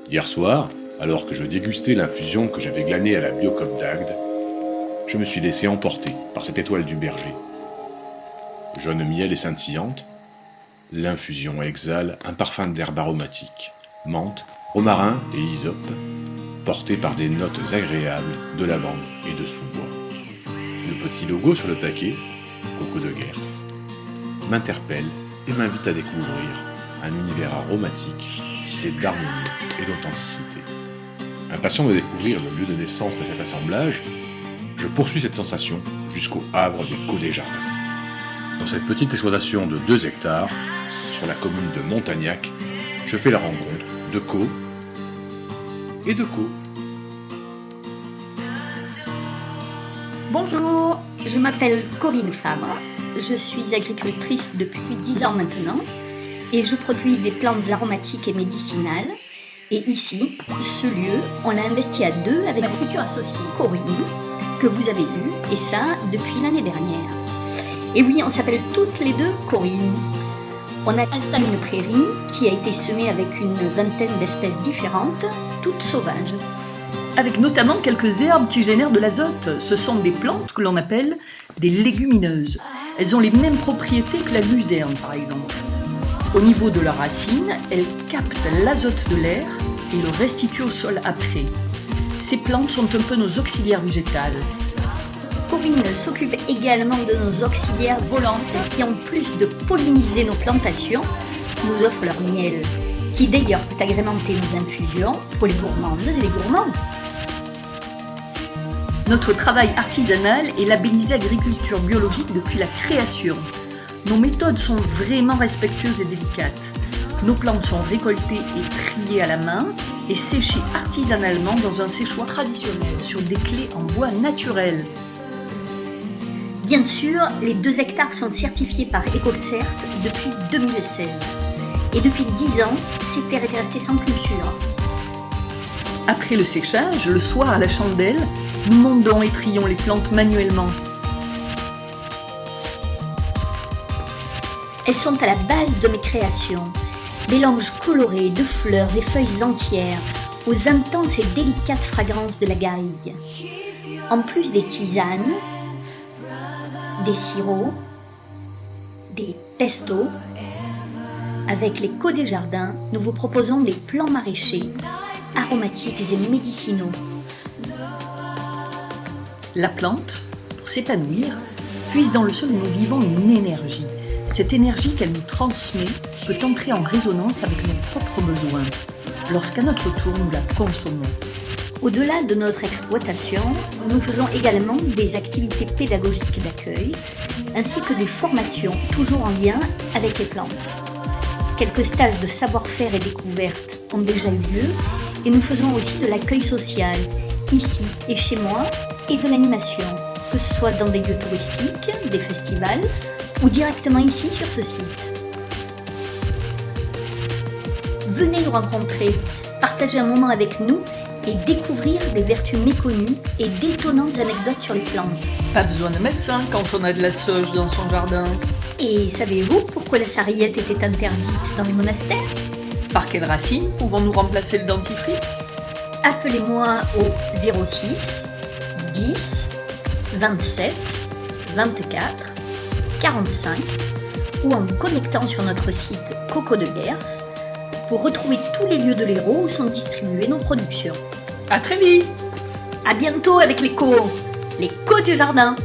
Hier soir, alors que je dégustais l'infusion que j'avais glanée à la Biocoop d'Agde, je me suis laissé emporter par cette étoile du berger. Jaune miel et scintillante, l'infusion exhale un parfum d'herbes aromatiques, menthe, romarin et hysope, porté par des notes agréables de lavande et de sous-bois. Le petit logo sur le paquet, Coco de Gers, m'interpelle et m'invite à découvrir un univers aromatique tissé d'harmonie et d'authenticité. Impatient de découvrir le lieu de naissance de cet assemblage, je poursuis cette sensation jusqu'au havre des Caux des Jardins. Dans cette petite exploitation de 2 hectares, sur la commune de Montagnac, je fais la rencontre de Co et de Co. Bonjour, je m'appelle Corinne Fabre, je suis agricultrice depuis 10 ans maintenant et je produis des plantes aromatiques et médicinales. Et ici, ce lieu, on l'a investi à 2 avec ma future associée Corinne, que vous avez eue, et ça depuis l'année dernière. Et oui, on s'appelle toutes les 2 Corinne. On a installé une prairie qui a été semée avec une vingtaine d'espèces différentes, toutes sauvages. Avec notamment quelques herbes qui génèrent de l'azote. Ce sont des plantes que l'on appelle des légumineuses. Elles ont les mêmes propriétés que la luzerne, par exemple. Au niveau de leurs racines, elles captent l'azote de l'air et le restituent au sol après. Ces plantes sont un peu nos auxiliaires végétales. Corinne s'occupe également de nos auxiliaires volantes qui, en plus de polliniser nos plantations, nous offrent leur miel, qui d'ailleurs peut agrémenter nos infusions pour les gourmandes et les gourmands. Notre travail artisanal est labellisé agriculture biologique depuis la création. Nos méthodes sont vraiment respectueuses et délicates. Nos plantes sont récoltées et triées à la main et séchées artisanalement dans un séchoir traditionnel sur des clés en bois naturel. Bien sûr, les 2 hectares sont certifiés par EcoCert depuis 2016. Et depuis 10 ans, ces terres étaient restées sans culture. Après le séchage, le soir à la chandelle, nous mondons et trions les plantes manuellement. Elles sont à la base de mes créations. Mélange coloré de fleurs et feuilles entières aux intenses et délicates fragrances de la garrigue. En plus des tisanes, des sirops, des pestos, avec les Caux des Jardins, nous vous proposons des plants maraîchers, aromatiques et médicinaux. La plante, pour s'épanouir, puise dans le sol où nous vivons une énergie. Cette énergie qu'elle nous transmet peut entrer en résonance avec nos propres besoins, lorsqu'à notre tour nous la consommons. Au-delà de notre exploitation, nous faisons également des activités pédagogiques d'accueil, ainsi que des formations toujours en lien avec les plantes. Quelques stages de savoir-faire et découverte ont déjà eu lieu, et nous faisons aussi de l'accueil social, ici et chez moi, et de l'animation, que ce soit dans des lieux touristiques, des festivals, ou directement ici sur ce site. Venez nous rencontrer, partager un moment avec nous et découvrir des vertus méconnues et d'étonnantes anecdotes sur les plantes. Pas besoin de médecin quand on a de la sauge dans son jardin. Et savez-vous pourquoi la sarriette était interdite dans les monastères? Par quelles racines pouvons-nous remplacer le dentifrice? Appelez-moi au 06 10 27 24 45 ou en vous connectant sur notre site Coco de Gers pour retrouver tous les lieux de l'Hérault où sont distribuées nos productions. À très vite! À bientôt avec les Caux du Jardin!